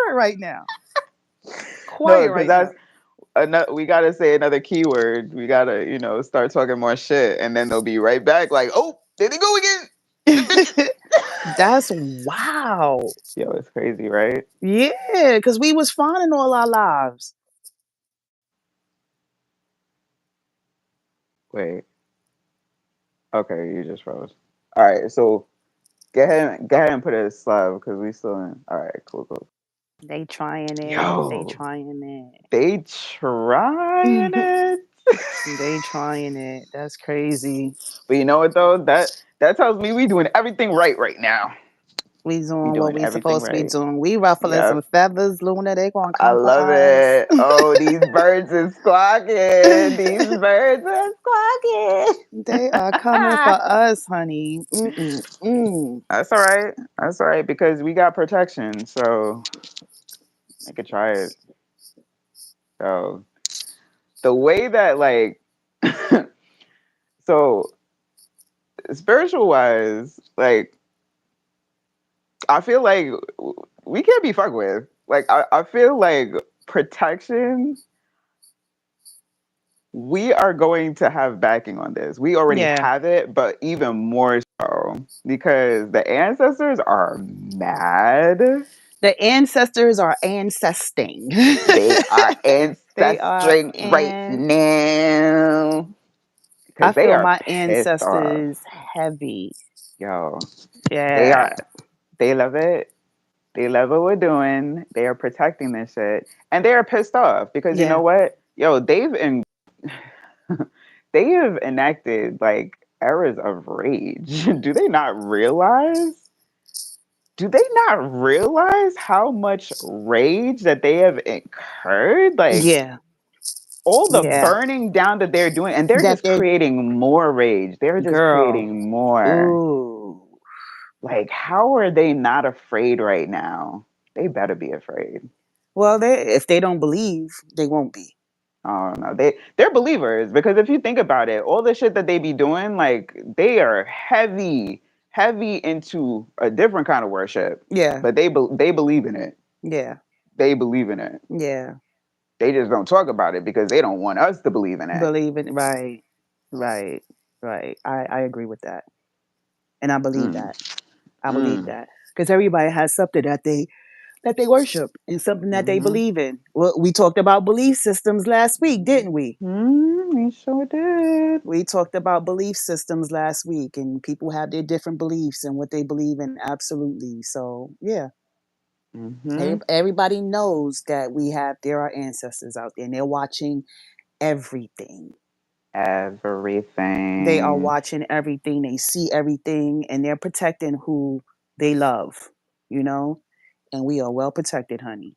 quiet right now. No, Quiet because right that's now. another. We gotta say another keyword. We gotta, start talking more shit, and then they'll be right back. Like, oh, there they go again. The bitches. That's wow. Yo, it's crazy, right? Yeah, because we was finding all our lives. Wait. Okay, you just froze. All right, so go ahead and put it as Slav because we still in. All right, cool, cool. They trying it. They Yo, trying they trying it. it. They trying it. That's crazy. But you know what though? That tells me we doing everything right now. We We doing what doing we everything supposed to be right. doing. We ruffling some Yep. feathers, Luna. They gonna I come for love us. it. Oh, these birds is squawking. These birds are squawking. They are coming for us, honey. Mm-mm-mm. That's all right. That's all right because we got protection, so I could try it. So the way that like, so spiritual wise, like I feel like we can't be fucked with. Like I feel like protection. We are going to have backing on this. We already Yeah. have it, but even more so because the ancestors are mad. The ancestors are ancesting. They are They are ancestring right and now I because they feel are my pissed off. ancestors heavy. Yo, they Yeah. are. They love it. They love what we're doing. They are protecting this shit, and they are pissed off because you know Yeah. what? Yo, they have enacted like eras of rage. Do they not realize? Do they not realize how much rage that they have incurred? Like Yeah. all the Yeah. burning down that they're doing, and they're That just they creating more rage. They're just girl. creating more. Ooh. Like, how are they not afraid right now? They better be afraid. Well, they if they don't believe, they won't be. I don't know. They're believers because if you think about it, all the shit that they be doing, like they are heavy into a different kind of worship, Yeah. but they believe in it. Yeah. They believe in it. Yeah. They just don't talk about it because they don't want us to believe in it. Believe it. Right. Right. Right. I agree with that. And I believe Mm, that. I believe mm, that. Because everybody has something that they worship and something that they mm-hmm. believe in. Well, we talked about belief systems last week, didn't we? We sure did. We talked about belief systems last week, and people have their different beliefs and what they believe in. Absolutely. So, yeah, Mm-hmm. everybody knows that there are ancestors out there, and they're watching everything. They are Everything. watching everything. They see everything, and they're protecting who they love. You know, and we are well protected, honey.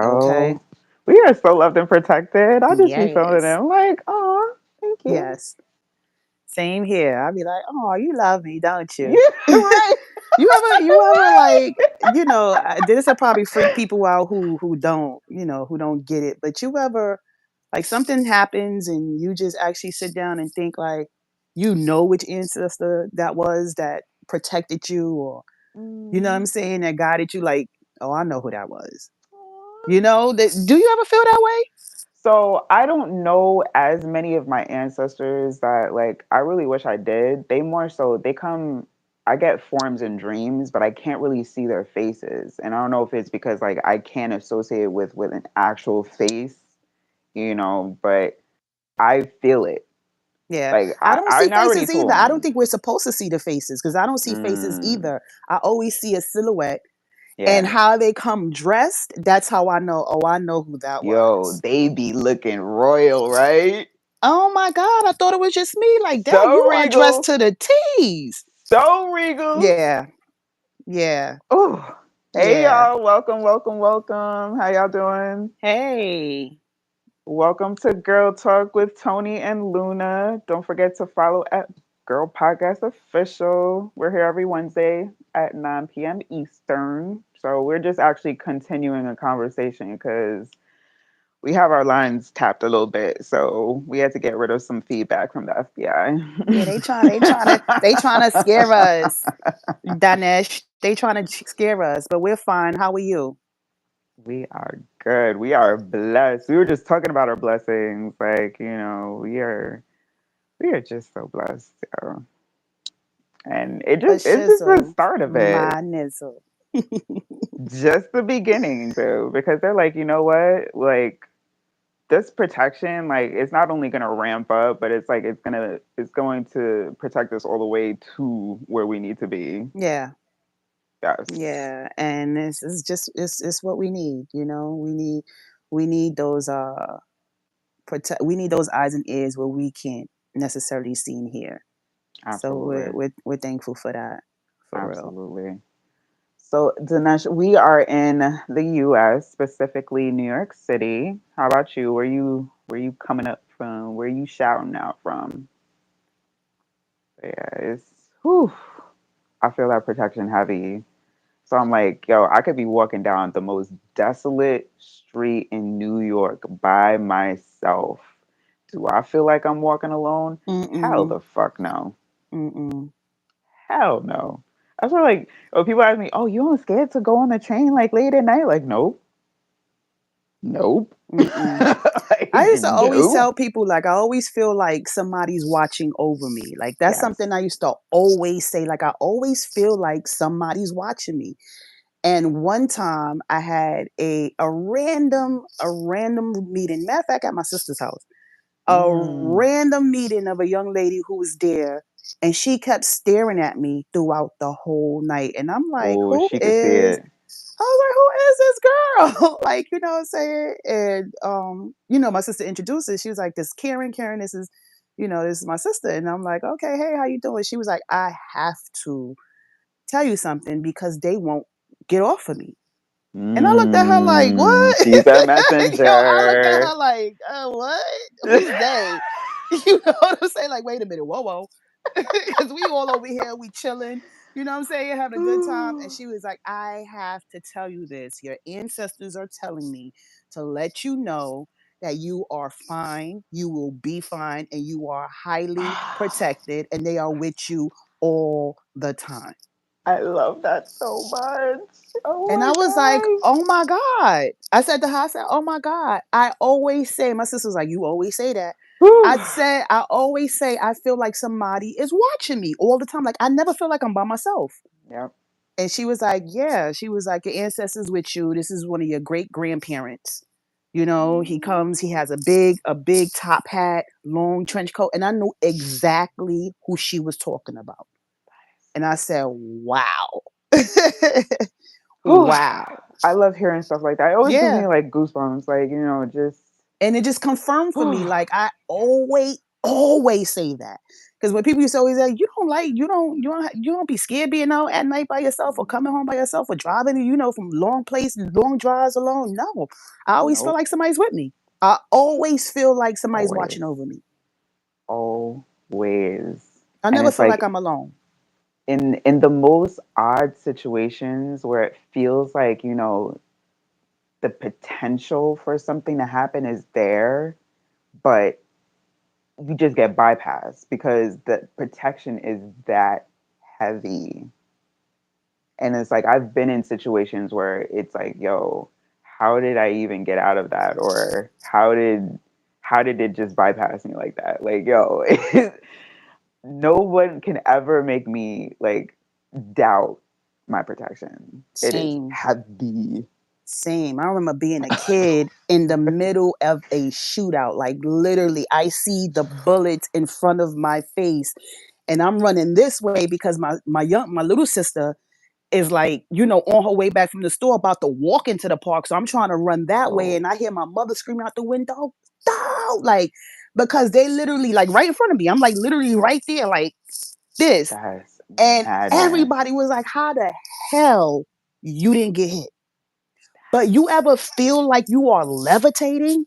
Okay. Girl. We are so loved and protected. I just be feeling Yes. it. I'm like, oh, thank you. Yes. Same here. I'd be like, "Oh, you love me, don't you?" Yeah, right. You ever like, this will probably freak people out who don't, who don't get it. But you ever like something happens and you just actually sit down and think like, which ancestor that was that protected you, or you know what I'm Mm. saying, that guided you. Like, oh, I know who that was. Do you ever feel that way? So I don't know as many of my ancestors that like I really wish I did. They more so they come I get forms in dreams, but I can't really see their faces. And I don't know if it's because like I can't associate with an actual face, but I feel it. Yeah, Like I don't I see already faces either. told I don't me. think we're supposed to see the faces because I don't see faces Mm, either. I always see a silhouette, and yeah. how they come dressed. That's how I know. Oh, I know who that Yo, was. they be looking royal, right? Oh my God, I thought it was just me. Like, damn, So you are dressed regal. to the T's. So regal. Yeah, yeah, Oh, hey yeah. y'all. Welcome, welcome, welcome. How y'all doing? Hey, Welcome to Girl Talk with Tony and Luna. Don't forget to follow at Girl Podcast Official. We're here every Wednesday at 9 p.m. Eastern. So we're just actually continuing a conversation because we have our lines tapped a little bit. So we had to get rid of some feedback from the yeah. They trying to scare us, Danesh. They trying to scare us, but we're fine. How are you? We are good. We are blessed. We were just talking about our blessings. Like, we are just so blessed. And A it's just the shizzle, start of it. my nizzle. Just the beginning too. Because they're like, you know what? Like this protection, like it's not only gonna ramp up, but it's like it's going to protect us all the way to where we need to be. Yeah, Yes. yeah, and this is just it's what we need. We need those we need those eyes and ears where we can't necessarily see and hear. So Absolutely. we're thankful for that, for real. Absolutely. So, Dinesh, we are in the U.S., specifically New York City. How about you? Where you coming up from? Where you shouting out from? Yeah, whew, I feel that protection heavy. So I'm like, yo, I could be walking down the most desolate street in New York by myself. Do I feel like I'm walking alone? Hell Mm-mm, the fuck no. mm-mm, Hell no. That's why, like, when people ask me, "Oh, you don't scared to go on the train like late at night?" Like, nope, nope, mm-mm. I like, used to always nope. tell people, like, I always feel like somebody's watching over me. Like, that's Yes. something I used to always say. Like, I always feel like somebody's watching me. And one time I had a random meeting. Matter of fact, at my sister's house, a Mm. random meeting of a young lady who was there, and she kept staring at me throughout the whole night. And I'm like, Oh, who she could see is it. I was like, who is this girl? Like, you know what I'm saying? And my sister introduced her. She was like, this Karen. Karen, this is my sister. And I'm like, okay, hey, how you doing? She was like, I have to tell you something because they won't get off of me. And I looked at her like, Mm. what? She's a Yo, I looked at messenger. her like, what? Who's they? You know what I'm saying? Like, wait a minute, whoa, whoa. Because we all over here, we chilling, you know what I'm saying, having a good time. And she was like, I have to tell you this. Your ancestors are telling me to let you know that you are fine, you will be fine, and you are highly protected, and they are with you all the time. I love that so much. Oh And I my was like, oh my God. I said to her, I said, oh my God. I always say, my sister was like, you always say that. I gosh. said, I always say, I feel like somebody is watching me all the time. Like, I never feel like I'm by myself. Yep. And she was like, yeah. She was like, your ancestors with you. This is one of your great grandparents. He comes, he has a big top hat, long trench coat. And I knew exactly who she was talking about. And I said, wow. Whew. Wow. I love hearing stuff like that. It always gives me Yeah. like goosebumps. Like, just. And it just confirmed for me. Whew. Like, I always say that. Because when people used to always say, you don't be scared being out at night by yourself or coming home by yourself or driving, from long places, long drives alone. No, I always feel Nope. like somebody's with me. I always feel like somebody's Always. watching over me. Always. I And never it's feel like like I'm alone. in the most odd situations where it feels like, the potential for something to happen is there, but you just get bypassed because the protection is that heavy. And it's like I've been in situations where it's like, yo, how did I even get out of that? Or how did it just bypass me like that? Like, yo, no one can ever make me like doubt my protection. It is Same. heavy. Same. I remember being a kid in the middle of a shootout. Like, literally, I see the bullets in front of my face, and I'm running this way because my little sister is, like, on her way back from the store about to walk into the park. So I'm trying to run that way, Oh, and I hear my mother screaming out the window, "Stop!" Like, because they literally, like, right in front of me. I'm like literally right there, like this, that's and madness. everybody was like, "How the hell you didn't get hit?" But you ever feel like you are levitating?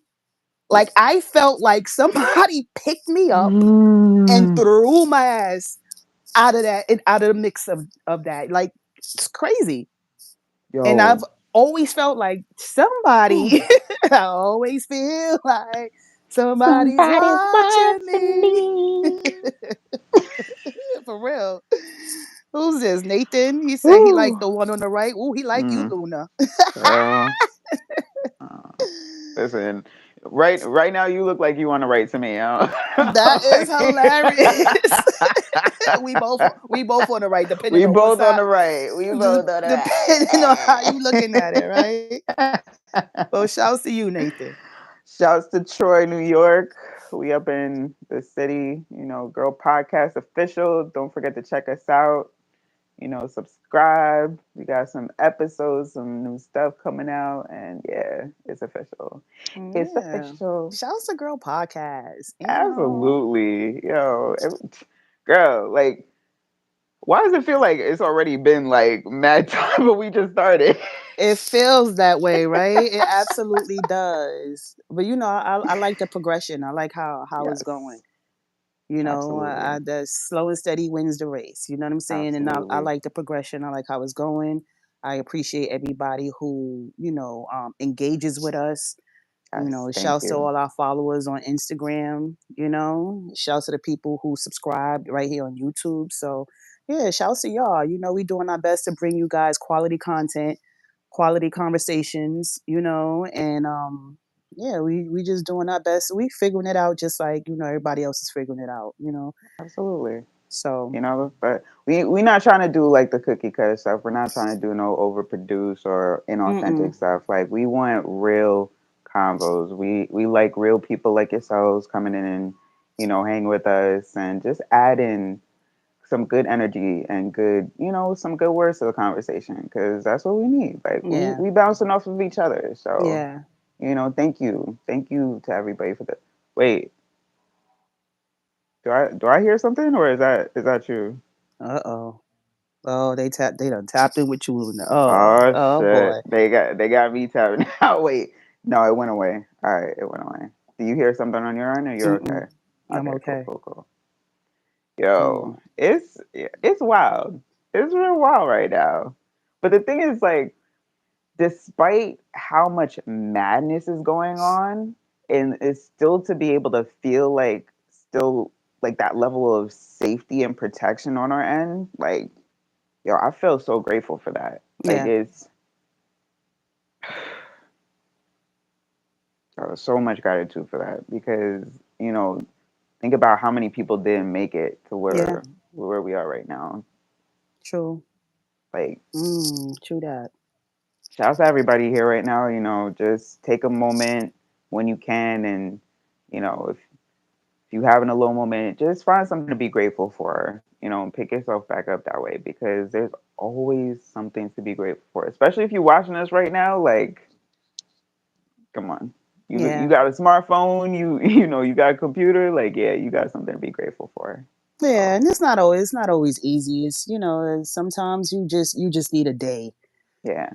Like, I felt like somebody picked me up and Mm. threw my ass out of that and out of the mix of that. Like, it's crazy. And I've Yo, always felt like whew, somebody, I always feel like somebody's somebody's watching watching me. me. For real. Who's this? Nathan? He said he liked Whew. the one on the right. Ooh, he like you, Mm, Luna. girl. Listen, right now you look like you want to write to me. That is hilarious. we both Like- we both on the right, depending we on what both on side, the right. We both on the depending on how you looking at it, right? right. Well, shouts to you, Nathan. Shouts to Troy, New York. We up in the city, Girl Podcast official. Don't forget to check us out. Subscribe. We got some episodes, some new stuff coming out, and yeah, it's official. It's Yeah. official. Shouts to Girl Podcast. Absolutely. Girl, like, why does it feel like it's already been like mad time, but we just started? It feels that way, right? It absolutely does. But I like the progression. I like how it's going. Yes, The slow and steady wins the race. You know what I'm saying? And I absolutely. like the progression. I like how it's going. I appreciate everybody who engages with us. Yes, thank Shouts to you. all our followers on Instagram. Shouts to the people who subscribe right here on YouTube. So yeah, shouts to y'all. We doing our best to bring you guys quality content, quality conversations. And yeah, we just doing our best. We figuring it out just like everybody else is figuring it out. Absolutely. So But we not trying to do like the cookie cutter stuff. We're not trying to do no overproduce or inauthentic mm-mm, stuff. Like we want real convos. We like real people like yourselves coming in and hang with us and just add in some good energy and good some good words to the conversation because that's what we need. Like yeah, we bouncing off of each other. So yeah. thank you to everybody for the wait. Do I hear something or is that you? Uh-oh. Oh, they done tapped in with you. Oh Oh shit! boy. They got me tapping out. Wait, no, it went away. All right, it went away. Do you hear something on your end, or you're Mm-mm. okay? I'm Okay, cool, okay. cool, cool. Yo, Mm. it's wild. It's real wild right now. But the thing is, like, despite how much madness is going on, and it's still to be able to feel like still like that level of safety and protection on our end, like, yo, I feel so grateful for that. Like, Yeah, it's so much gratitude for that because think about how many people didn't make it to yeah, where we are right now. true. Like, True that. shout out to everybody here right now. Just take a moment when you can, and if you having a low moment, just find something to be grateful for. And pick yourself back up that way because there's always something to be grateful for. Especially if you're watching us right now, like, come on. You Yeah, got a smartphone, you got a computer, like yeah, you got something to be grateful for. yeah, and So it's not always easy. It's sometimes you just need a day. yeah,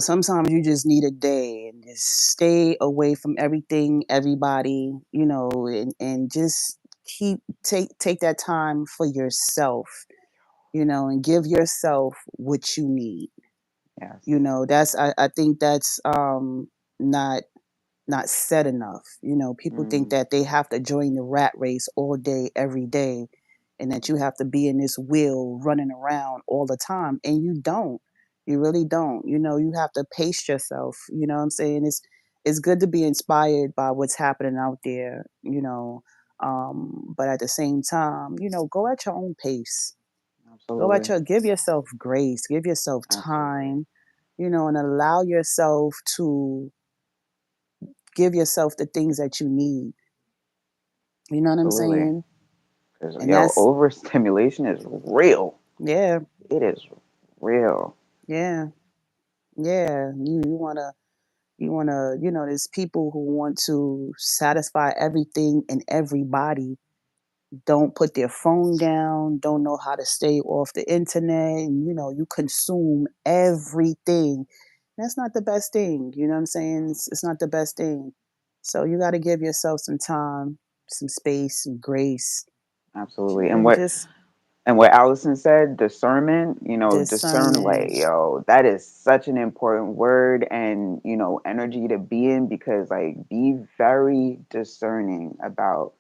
Sometimes you just need a day and just stay away from everything, everybody. And just take that time for yourself. And give yourself what you need. yes, That's I think that's not not said enough. People think mm, that they have to join the rat race all day, every day, and that you have to be in this wheel running around all the time. And you don't. You really don't. You have to pace yourself. You know what I'm saying? It's good to be inspired by what's happening out there. But at the same time, go at your own pace. absolutely, Give yourself grace, give yourself absolutely, time, and allow yourself to give yourself the things that you need. You know what I'm absolutely. saying? Because And yo, that's overstimulation is real. yeah, It is real. yeah, yeah. You wanna there's people who want to satisfy everything and everybody, don't put their phone down, don't know how to stay off the internet, and you consume everything. That's not the best thing. You know what I'm saying? It's not the best thing. So you got to give yourself some time, some space, some grace, Absolutely. And and what just and what Allison said, discernment, discern like, discernment. yo, that is such an important word and, energy to be in because like be very discerning about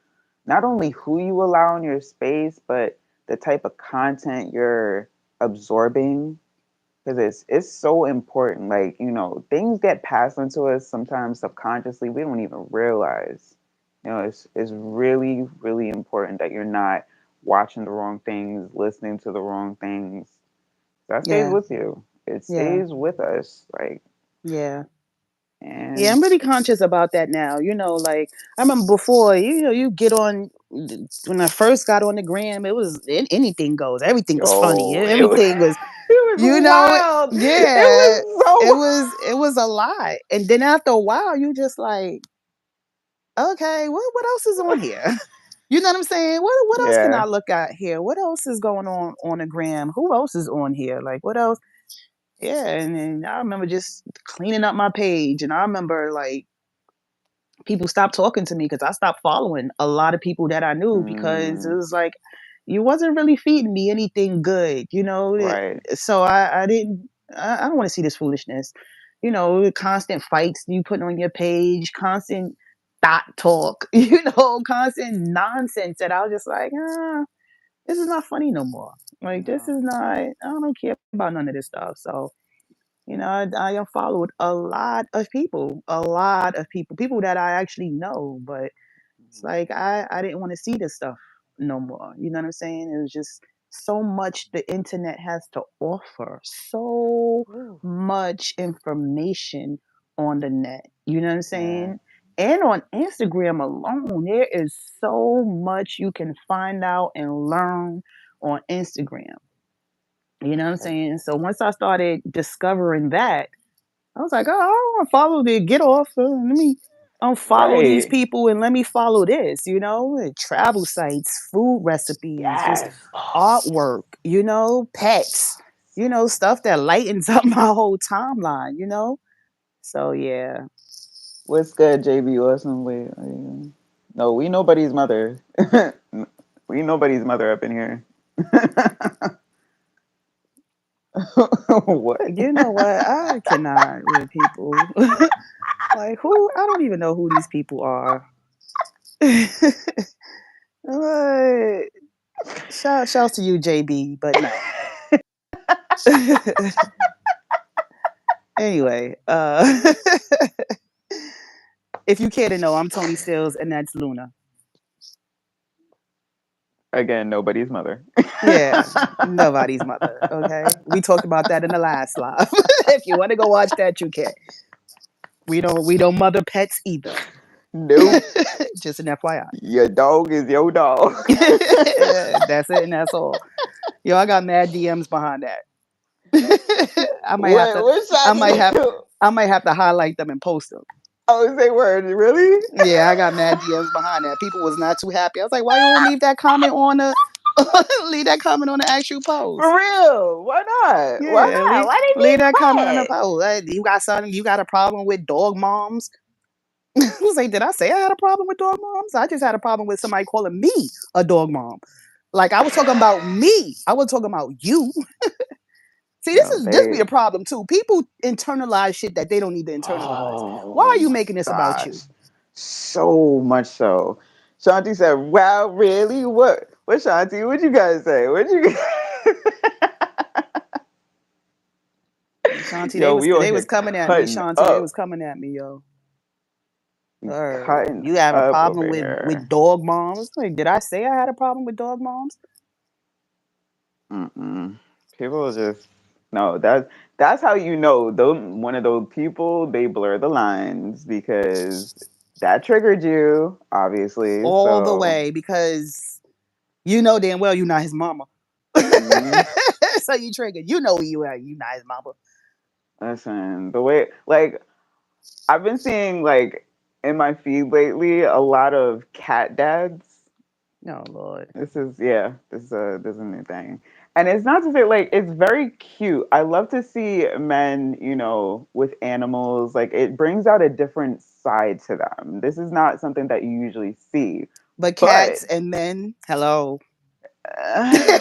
not only who you allow in your space, but the type of content you're absorbing because it's so important. Like, things get passed on to us sometimes subconsciously. We don't even realize. It's really, really important that you're not watching the wrong things, listening to the wrong things. That stays Yeah, with you. It yeah, stays with us. Like, yeah. Yeah, and I'm really conscious about that now. Like I remember before, you get on when I first got on the gram, it was anything goes. Everything was funny. yo, it was Everything was, it was you know, wild. It yeah. was so It was a lot. And then after a while, you just like, okay, what else is on here? You know what I'm saying? What else can I yeah. look at here? What else is going on the gram? Who else is on here? Like what else? Yeah, and then I remember just cleaning up my page, and I remember like people stopped talking to me because I stopped following a lot of people that I knew because it Mm, was like you wasn't really feeding me anything good, right. So I didn't. I don't want to see this foolishness. Constant fights you putting on your page, constant thought talk, constant nonsense that I was just like, this is not funny no more. Like this No. is not. I don't care about none of this stuff. So I unfollowed a lot of people that I actually know, but it's Mhm. like I didn't want to see this stuff no more. You know what I'm saying? It was just so much the internet has to offer, so Ooh. much information on the net. You know what I'm Yeah. saying? And on Instagram alone, there is so much you can find out and learn on Instagram. You know what I'm Like, saying? So once I started discovering that, I was like, oh, I don't want to follow the get off. Let me unfollow these right. people and let me follow this, travel sites, food recipes, just Yes. Oh, artwork, pets, stuff that lightens up my whole timeline. So yeah. what's good, JB Awesome? Wait, no, we nobody's mother. We nobody's mother up in here. What? You know what? I cannot with people. Like who I don't even know who these people are. Like, shouts to you, JB, but no. Anyway, if you care to know, I'm Tony Stills, and that's Luna. Again, nobody's mother. Yeah, nobody's mother. Okay, we talked about that in the last live. If you want to go watch that, you can. We don't mother pets either. Nope. Just an FYI. Your dog is your dog. That's it, and that's all. Yo, I got mad DMs behind that. I might have What? to. What I shot might did have. you? I might have to highlight them and post them. Oh, say word. Really? Yeah, I got mad DMs behind that. People was not too happy. I was like, why you don't leave that comment on the leave that comment on the actual post? For real? Why not? Why Yeah, not? Why they leave being that comment on the quiet? post. Like, you got something? You got a problem with dog moms? I was like, did I say I had a problem with dog moms? I just had a problem with somebody calling me a dog mom. Like I was talking about me. I was talking about you. See, No, this be they. a problem too. People internalize shit that they don't need to internalize. Why Oh are you my making this about you? gosh, so much so. Shanti said, "Wow, really? What? What, Shanti? What you guys say? What you?" Shanti, they Yo, was we on they was here coming at me. cutting Shanti, they was up. coming at me, yo. We cutting You have a up problem over with here. dog moms? Like, did I say I had a problem with dog moms? Mm-mm. People just no. That's how you know. Those one of those people. They blur the lines because that triggered you, obviously. All the So. way because you know damn well you're not his mama. Mm-hmm. So you triggered. You know you are. You not his mama. Listen, the way like I've been seeing like in my feed lately a lot of cat dads. No, Lord. This is a new thing, and it's not to say like it's very cute. I love to see men, with animals. Like it brings out a different side to them. This is not something that you usually see, But cats but and men, hello. I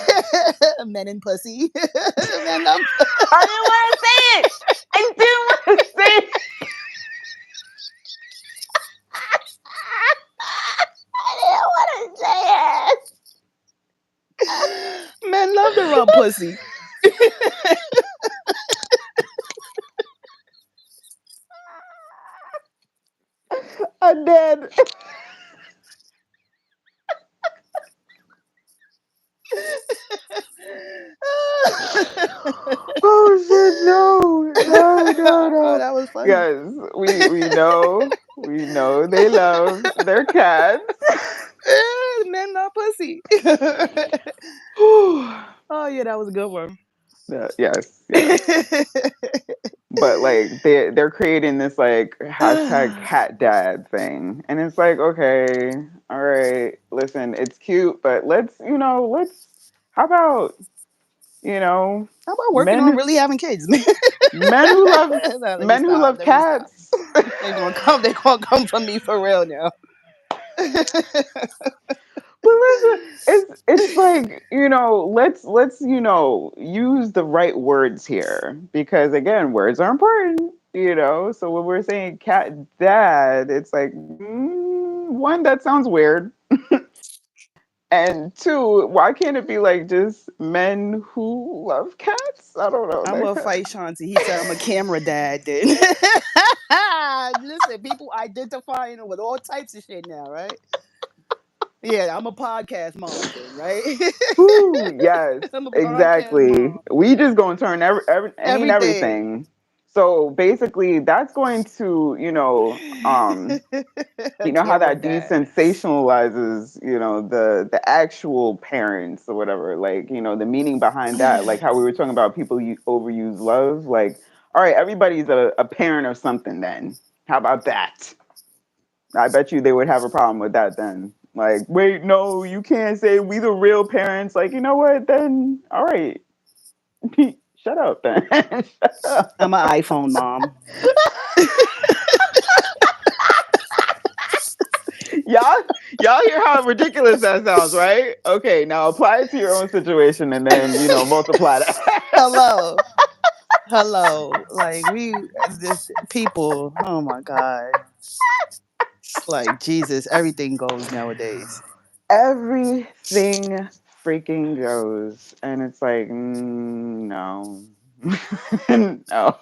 Men and pussy. Men love. didn't want to say it. I didn't want to say it. I didn't want to say Men love to rub pussy. I'm dead. Oh shit! No, no, no, Oh, no. that was funny. Yes, we know they love their cats. Men not pussy. Whew. Oh yeah, that was a good one. Yes, yes. But like they're creating this like hashtag cat dad thing, and it's like, okay, all right, listen, it's cute, but let's how about you know How about working on men really having kids? men who love No, let me men who stop. love Let me stop. cats. They're gonna come. They're gonna come for me for real now. But listen, it's like let's use the right words here because again, words are important. So when we're saying cat dad, it's like one that sounds weird, and two, why can't it be like just men who love cats? I don't know. I'm gonna fight Shanti. He said I'm a camera dad. Then listen, people identifying with all types of shit now, right? Yeah, I'm a podcast mom then, right? Whew, yes, I'm a podcast exactly. mom. We just gonna turn any and Everything. everything. So basically, that's going to, A how camera that dad. desensationalizes, the actual parents or whatever. Like, the meaning behind that. Like how we were talking about people overuse love. Like, all right, everybody's a parent of something. Then how about that? I bet you they would have a problem with that then. Like, wait, no, you can't say we the real parents. Like, you know what? Then, all right, shut up then. Shut I'm up. an iPhone mom. y'all, y'all hear how ridiculous that sounds, right? Okay, now apply it to your own situation and then, multiply that. Hello. Hello. Like we this people, oh my God. Like Jesus, everything goes nowadays. Everything freaking goes. And it's like, no. No.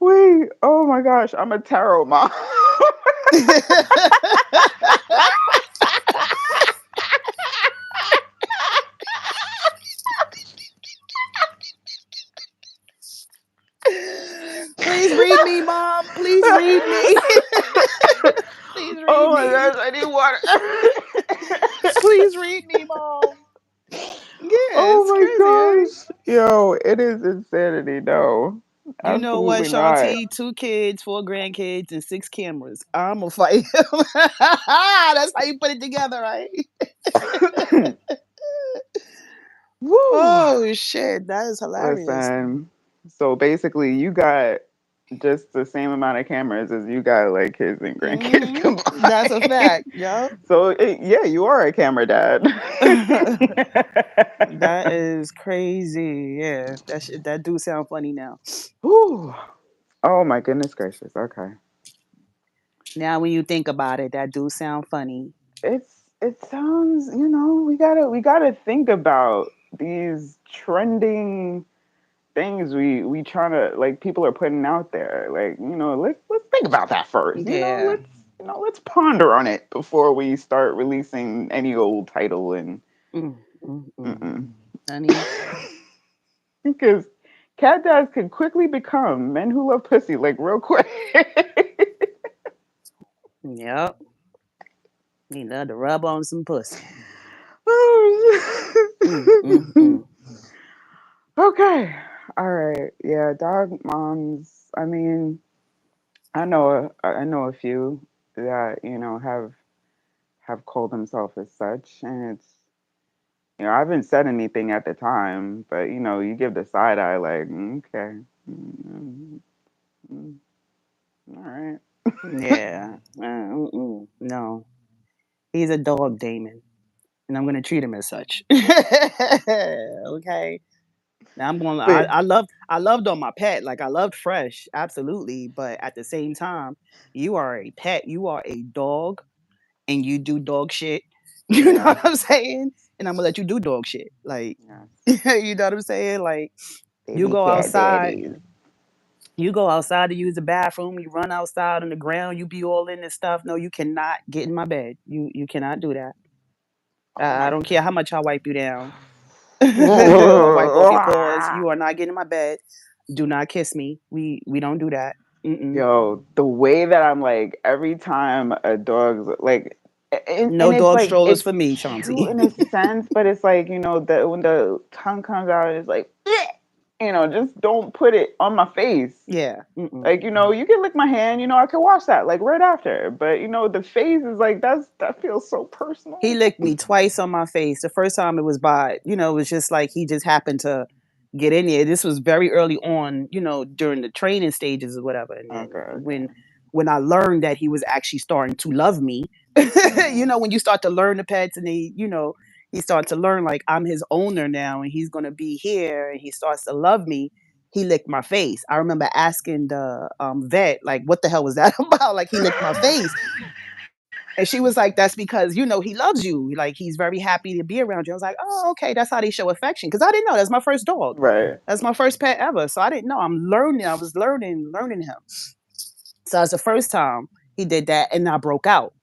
Wait, oh my gosh, I'm a tarot mom. Please read me, mom. Please read me. Please read Oh my me. gosh, I need water. Please read me, mom. Yeah, Oh it's my crazy, right? gosh. Yo, it is insanity. No, You know what, absolutely not. Shanti? 2 kids, 4 grandkids, and 6 cameras. I'm gonna fight him. That's how you put it together, right? Woo. Oh shit, that is hilarious. Listen, so basically, you got just the same amount of cameras as you got like kids and grandkids That's a combined. fact. Yup. So, yeah, you are a camera dad. That is crazy. Yeah, that do sound funny now. Whew. Oh my goodness gracious. Okay. Now when you think about it, that do sound funny. It sounds, we gotta think about these trending things we trying to like people are putting out there. Like, let's think about that first. Yeah. Let's ponder on it before we start releasing any old title and Mm, mm, mm. mm-mm. Honey. Because cat dads can quickly become men who love pussy, like real quick. Yep. He love to rub on some pussy. Mm, mm, Oh, mm. okay. All right. Yeah, dog moms. I mean, I know a few that, have called themselves as such, and it's I haven't said anything at the time, but you give the side eye like, okay. Mm, all right. Yeah. No. He's a dog, Damon. And I'm gonna treat him as such. Okay. Now I'm going. But I loved on my pet. Like I loved Fresh, absolutely. But at the same time, you are a pet. You are a dog, and you do dog shit. You know yeah, what I'm saying? And I'm gonna let you do dog shit. Like, yes. you know what I'm saying? Like, They you be go cat outside. daddies. You go outside to use the bathroom, you run outside on the ground, you be all in this stuff. No, you cannot get in my bed. You cannot do that. Oh I my don't care how much I wipe you down or wipe off your paws. god. You are not getting in my bed. Do not kiss me. We don't do that. Mm-mm. Yo, the way that I'm like every time a dog's like, No and it's dog like strollers it's for me, cute Shanti. in a sense, but it's like the when the tongue comes out, it's like just don't put it on my face. Yeah. Mm-mm. Like you can lick my hand, I can wash that like right after, but the face is like that feels so He personal. licked me twice on my face. The first time it was it was just like he just happened to get in there. This was very early on, during the training stages or whatever. And then Okay, when okay. when I learned that he was actually starting to love me, Hmm. when you start to learn the pets and he starts to learn like I'm his owner now and he's gonna be here and he starts to love me. He licked my face. I remember asking the vet like, "What the hell was that about?" Like he licked my face, and she was like, "That's because he loves you. Like he's very happy to be around you." I was like, "Oh, okay, that's how they show affection." Because I didn't know that's my first dog. Right. That's my first pet ever, so I didn't know. I'm learning. I was learning him. So that's the first time he did that, and I broke out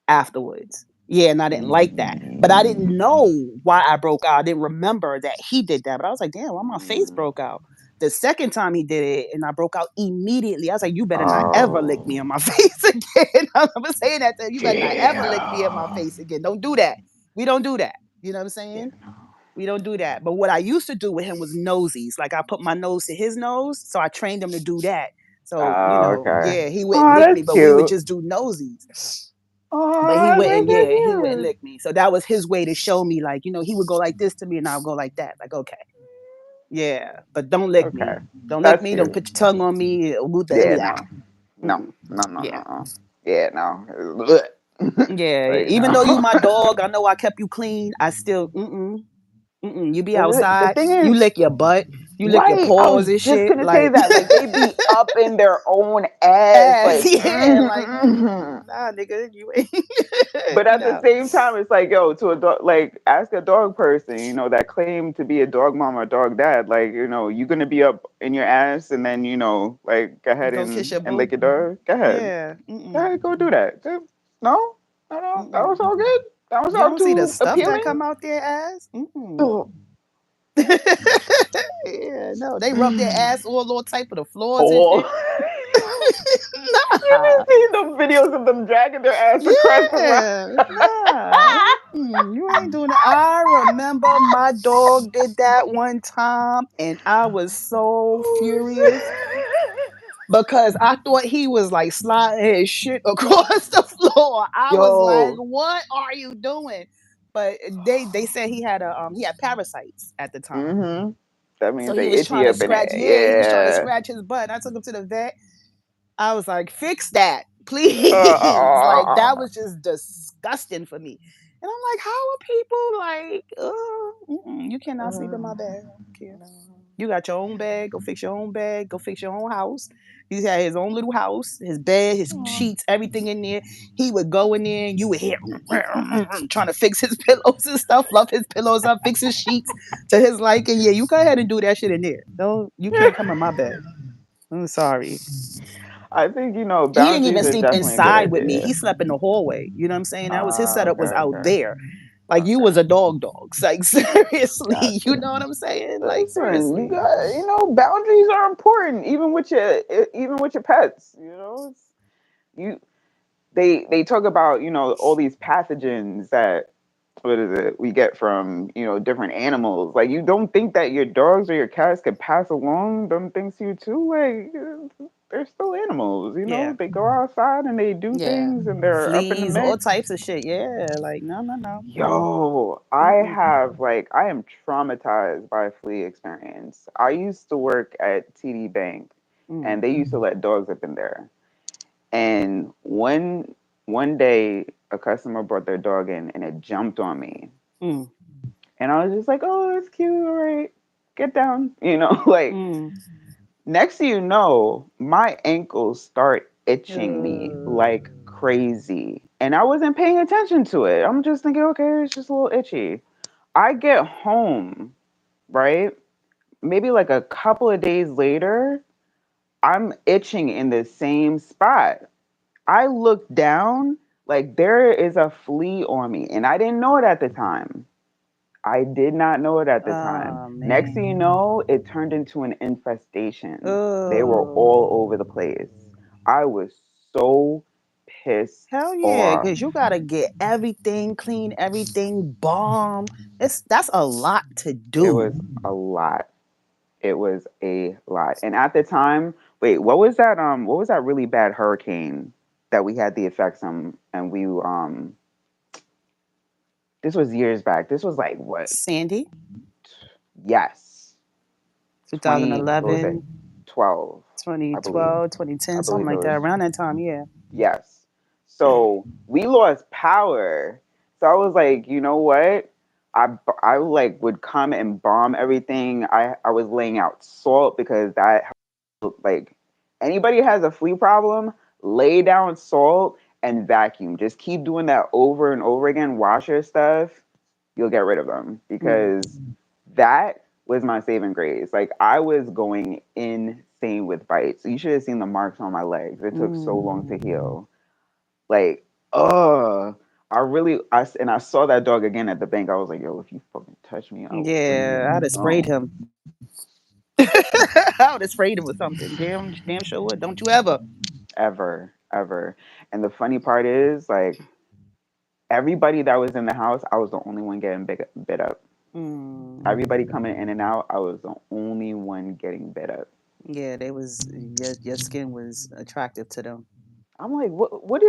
afterwards. Yeah, and I didn't like that, but I didn't know why I broke out. I didn't remember that he did that, but I was like, "Damn, why my face Mm. broke out?" The second time he did it, and I broke out immediately. I was like, "You better not ever lick me Oh, in my face again." I remember saying that to him. You better not ever lick me in my face damn. again. Don't do that. We don't do that. You know what I'm Yeah, saying? no. We don't do that. But what I used to do with him was nosies. Like I put my nose to his nose, so I trained him to do that. So, Oh, okay. yeah, he wouldn't Oh, lick me, that's but we would cute. just do nosies. But he Oh, wouldn't, that's so yeah, he wouldn't cute. lick me. So that was his way to show me, like, he would go like this to me and I'll go like that. Like, okay, yeah, but don't lick Okay, me. Don't lick that's me. Don't cute. put your tongue on me. Yeah, no, no, Mm-mm. no, no, Yeah. no. Yeah, no. Yeah. Like Even though you no. my dog, I know I kept you clean. I still, you be The outside, thing you is, lick your butt, you lick your right? I paws was and just shit. gonna say Like, that. Like they be up in their own ass, ass. like. Yeah. Like, Mhm. nah, nigga, you ain't. But at the No. same time, it's like, yo, to a dog, like, ask a dog person, that claim to be a dog mom or dog dad, like, you gonna be up in your ass and then, like, go ahead Go kiss your and lick boo. your dog. Yeah. Go ahead, go do that. No, no, no, that was Mm-mm. all good. That was You all don't see the too stuff that appealing. come out their ass. Mm-mm. Oh, Yeah, no, they rub their ass all type of the floors and oh. shit. You Nah, be seeing the videos of them dragging their ass across the road. yeah, nah, you ain't doing it. I remember my dog did that one time, and I was so Oh, furious shit. because I thought he was like sliding his shit across the floor. I was like, Yo. "What are you doing?" But they said he had parasites at the time. Mm-hmm. That So means he they was itchy trying to up in scratch, it. yeah, he was trying to Yeah. scratch his butt. And I took him to the vet. I was like, fix that, please. Like, that Uh, was just disgusting for me. And I'm like, how are people like, you cannot sleep in my bed. I don't care. no. You got your own bed. Go fix your own bed. Go fix your own house. He had his own little house, his bed, his Oh. sheets, everything in there. He would go in there and you would hear trying to fix his pillows and stuff, fluff his pillows up, fix his sheets to his liking. Yeah, you go ahead and do that shit in there. Don't you can't come in my bed. I'm sorry. I think He didn't even boundaries are sleep definitely a good inside with me. idea. He slept in the hallway. You know what I'm saying? That was his setup Okay, was out okay, there. Like you was okay. a dog. Like seriously, you Gotcha. know what I'm saying? Like Listen, you seriously. got boundaries are important, even with your pets. You they talk about all these pathogens that what is it we get from different animals. Like you don't think that your dogs or your cats could pass along them things to you too. Like they're still animals. Yeah. They go outside and they do Yeah. things and they're up in the Fleas, all mix. types of shit. Yeah. Like no, no, no. Yo, Mm-mm. I am traumatized by a flea experience. I used to work at TD Bank and Mm. they used to let dogs up in there. And one day a customer brought their dog in and it jumped on me. Mm. And I was just like, "Oh, that's cute. All right. Get down." Like Mm. next thing you know, my ankles start itching me Uh, like crazy. And I wasn't paying attention to it. I'm just thinking, okay, it's just a little itchy. I get home, right? Maybe like a couple of days later, I'm itching in the same spot. I look down, like there is a flea on me, and I didn't know it at the time. I did not know it at the time. Oh Next thing you man. know, it turned into an infestation. They were all over the Oh. place. I was so pissed Hell yeah, off. because you gotta get everything clean, everything bomb. That's a lot to It do. was a lot. It was a lot. And at the time, wait, what was that? What was that really bad hurricane that we had the effects on? And we this was years back. This was like what? Sandy, Yes, 20. What was it? 2011, 12, I believe. 2012, I 2010, something believe it like that. was. Around that time, yeah. Yes. So we lost power. So I was like, you know what? I like would come and bomb everything. I was laying out salt because that like anybody has a flea problem, lay down salt and vacuum. Just keep doing that over and over again. Wash your stuff, you'll get rid of them Mm. because that was my saving grace. Like I was going insane with bites. You should have seen the marks on my legs. It took so long to Mm. heal. Like, I saw that dog again at the bank. I was like, yo, if you fucking touch me, I will bring you Yeah, I'd have sprayed home. him. I would have sprayed him with something. Damn sure would. Don't you ever. Ever, ever. And the funny part is, like, everybody that was in the house, I was the only one getting bit up. Everybody Mm. coming in and out, I was the only one getting bit up. Yeah, they was your skin was attractive to them. I'm like,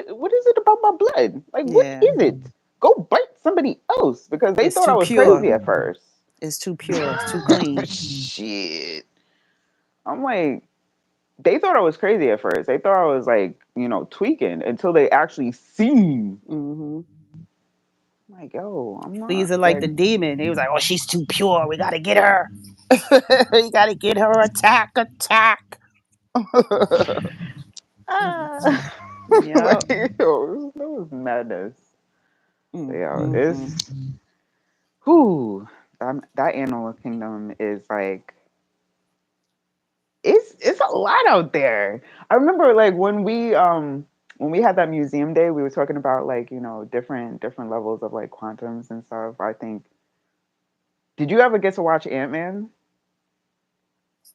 what is it about my blood? Like, what Yeah, is it? Go bite somebody else because they it's thought I too was pure. crazy at first. It's too pure. It's too clean. Shit. I'm like, they thought I was crazy at first. They thought I was like, tweaking until they actually seen. Hmm. I'm like, yo, I'm not These are like like the demon. He was like, "Oh, she's too pure. We gotta get her. We gotta get her. Attack! Attack!" ah Yep. like yo, that was madness. Mm, Yeah, mm, mm. it's whoo that animal kingdom is like it's a lot out there. I remember like when we had that museum day, we were talking about like different levels of like quantums and stuff. I think did you ever get to watch Ant-Man?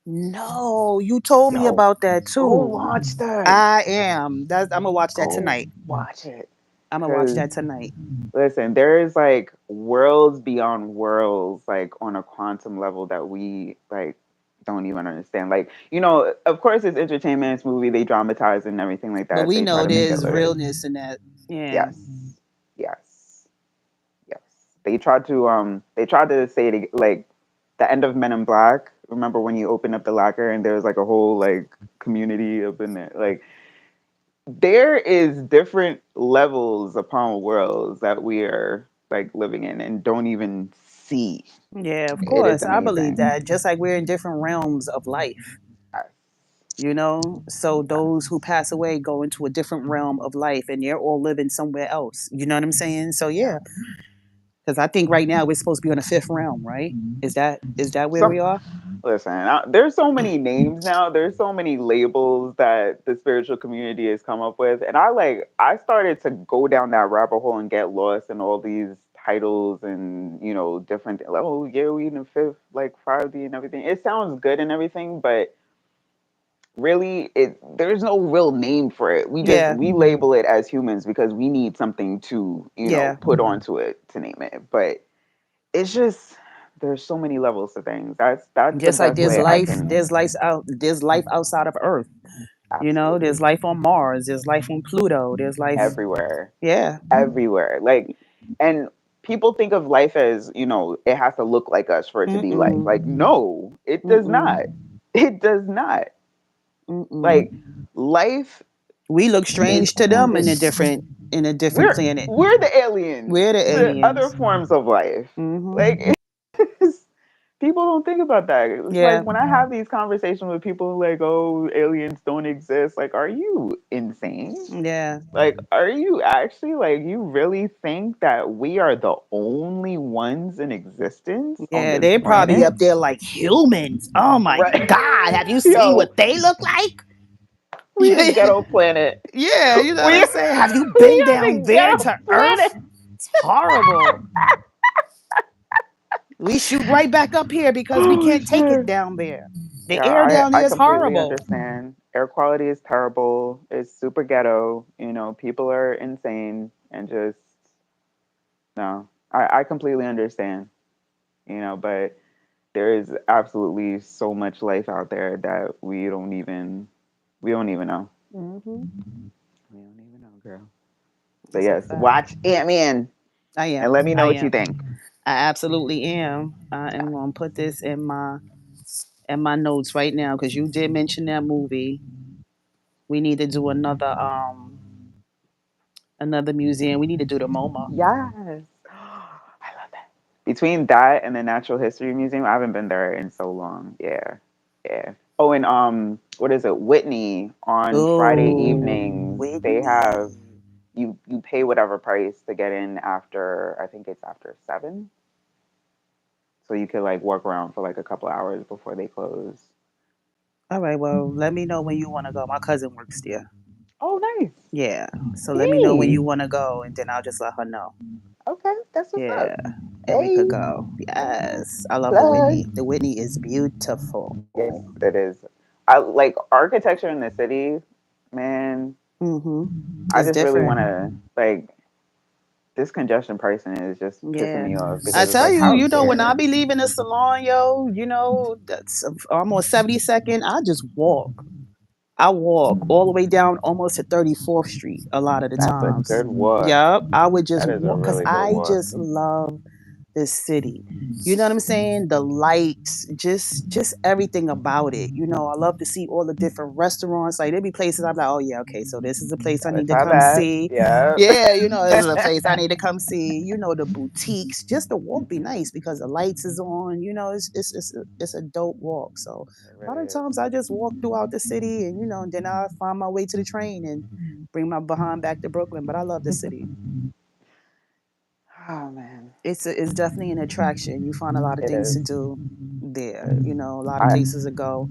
No, you told me Yo, about that go too. watch that. I am. I'm gonna watch that Go tonight. watch it. I'm gonna watch Cause that tonight. listen, there is like worlds beyond worlds, like on a quantum level that we like don't even understand. Like, of course it's entertainment, it's movie, they dramatize and everything like But that. we They try know to make it there's look realness in that. Yeah. yes. Yes. Yes. They tried to say it like the end of Men in Black. Remember when you open up the locker and there's like a whole like community up in there? Like there is different levels upon worlds that we are like living in and don't even see. Yeah, of It is course. I believe amazing. that. Just like we're in different realms of life, Yes. So those who pass away go into a different realm of life and they're all living somewhere else. You know what I'm saying? So yeah, Yes. because I think right now we're supposed to be on the fifth realm, right? Is that where we So are? listen, there's so many names now. There's so many labels that the spiritual community has come up with, and I started to go down that rabbit hole and get lost in all these titles and different. Like, oh yeah, we in the fifth like Friday and everything. It sounds good and everything, but really, there's no real name for it. Yeah, We label it as humans because we need something to yeah. put onto it to name it, but it's just there's so many levels to things. That's the Just like best way I can. there's life outside of Earth. There's Absolutely. life on Mars. There's life on Pluto. There's life. Everywhere. Yeah. Everywhere. Like, and people think of life as, it has to look like us for it to be life. Mm-mm. Like, no, it does Mm-mm. not. It does not. Mm-mm. Like, life We look is strange to on them in a this. different We're planet. we're the aliens We're the to other aliens. forms of life. Hmm. Like, people don't think about that. It's like Yeah. when I have these conversations with people like, "Oh, aliens don't exist." Like, are you insane? Yeah. Like, are you actually like you really think that we are the only ones in existence on Yeah. this They're probably planet? up there like humans. Oh my Right. God. Have you seen Yo, what they look like? We the ghetto planet. Yeah, you know what We I'm saying? Have you we been are down the there ghetto to planet. Earth? It's horrible. We shoot right back up here because we Oh can't take it shit. down there. The Yeah, air down I there is completely horrible. understand. Air quality is terrible. It's super ghetto. You know, people are insane and just no. I completely understand. You know, but there is absolutely so much life out there that we don't even know. Hmm. We don't even know, girl. So It's a yes, fact. watch Ant-Man I and am. let me I know what you am. think. I absolutely am. I am gonna put this in my notes right now because you did mention that movie. We need to do another museum. We need to do the MoMA. Yes. I love that. Between that and the Natural History Museum, I haven't been there in so long. Yeah. Yeah. Oh, and what is it? Whitney on Friday Oh, evenings, they have Whitney. you pay whatever price to get in after I think it's after 7. So you could like walk around for like a couple hours before they close. All right, well, let me know when you want to go. My cousin works there. Oh, nice. Yeah. So let me know when Hey. you want to go and then I'll just let her know. Okay, that's what's up. Yeah. And we could Hey. go. Yes. I love the Plug. Whitney. The Whitney is beautiful. Yes, it is. I like architecture in the city, man. Mhm. I It's just really different. want to like this congestion pricing is just pissing Yeah. me off I because it's tell like, you, how you know, when I dare? be leaving the salon, yo, that's almost 72nd, I just walk. I walk all the way down almost to 34th Street a lot of the That's a times. good walk. Yup. I would just That is a walk because really good I walk. just love this city. You know what I'm saying? The lights, just everything about it. You know, I love to see all the different restaurants. Like there be places I'm like, oh yeah, okay, so this is a place I Gotta need to try come that. see. Yeah. Yeah, you know, this is a place I need to come see. You know, the boutiques. Just the walk be nice because the lights is on. You know, it's a dope walk. So It a lot really of is. times I just walk throughout the city and and then I find my way to the train and bring my behind back to Brooklyn. But I love the city. Oh man, It's definitely an attraction. You find a lot of it things is. to do It there. is. You know, a lot of I places to go.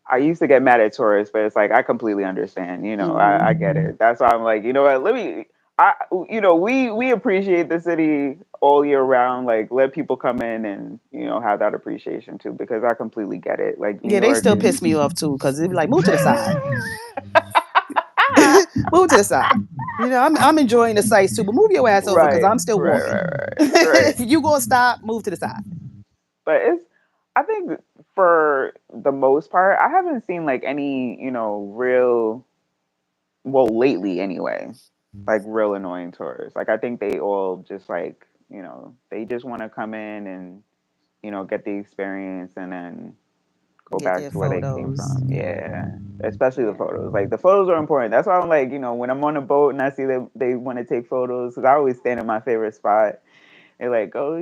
I used to get mad at tourists, but it's like I completely understand. You know, Hmm. I get it. That's why I'm like, you know what? Let me. I you know we appreciate the city all year round. Like let people come in and have that appreciation too because I completely get it. Like New Yeah, they York still is. piss me off too because they be like, move to the side, move to the side. You know, I'm enjoying the sights too, but move your ass over because Right, I'm still right, walking. right, right, right. If you gonna stop, move to the side. But it's. I think for the most part, I haven't seen like any real well lately anyway like real annoying tourists. Like I think they all just like they just want to come in and get the experience and then go Get back their to where they came photos. from. Yeah, Yeah, especially the yeah. photos. Like the photos are important. That's why I'm like when I'm on a boat and I see that they want to take photos because I always stand in my favorite spot. They're like, oh,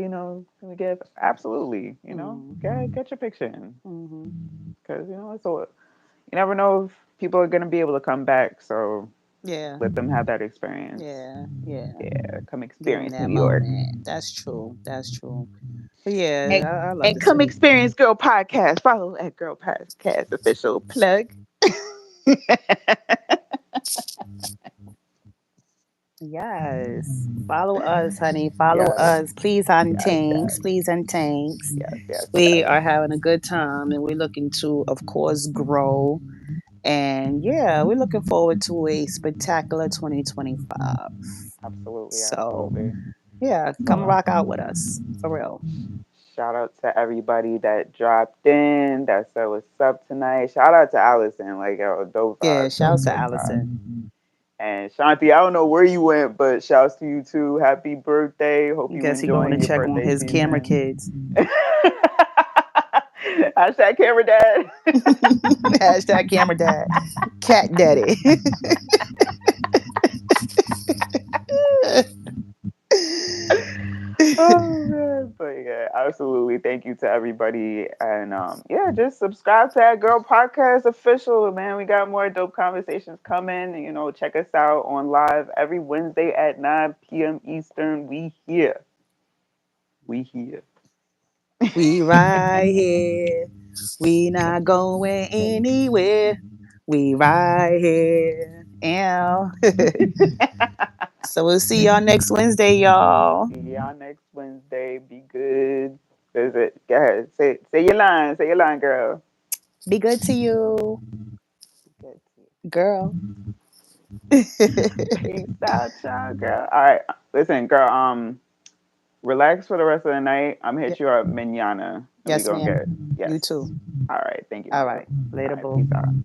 can we get absolutely, Mm-hmm. get your picture in Mm-hmm. because it's all you never know if people are gonna be able to come back. So Yeah, let them have that experience. yeah, yeah. Yeah, come Give them experience New that York. moment. That's true. That's true. But yeah, And, I love and the come city. experience Girl Podcast. Follow at Girl Podcast official plug. Yes. Follow us, honey. Follow Yes, us. Please and yes, tanks. yes, Please and tanks. yes, yes, We yes. are having a good time and we're looking to, of course, grow. And yeah, we're looking forward to a spectacular 2025. Absolutely, So absolutely. yeah, come rock out with us. For real. Shout out to everybody that dropped in, that said what's up tonight. Shout out to Allison, like yo, dope Yeah, vibes, dope, shouts to dope vibes. Allison. And Shanti, I don't know where you went, but shouts to you too. Happy birthday. Hope I you guess he going to enjoying your check on birthday his camera season. kids. Hashtag camera dad. Hashtag camera dad. Cat daddy. Oh man, but yeah, absolutely. Thank you to everybody, and yeah, just subscribe to that Girl Podcast official, man. We got more dope conversations coming. Check us out on live every Wednesday at 9 p.m. Eastern. We here. We right here. We not going anywhere. We right here. Ow. So we'll see y'all next Wednesday, y'all. See y'all next Wednesday. Be good. Visit. Go ahead. Say your line. Say your line, girl. Be good to you, Be good. girl. Peace out, y'all, girl. All right. Listen, girl. Relax for the rest of the night. I'm gonna Yeah. hit you up manana, and we Yes, gonna ma'am. get You yes. too. All right. Thank you, my All love. right. All Later, right. Peace boo. out.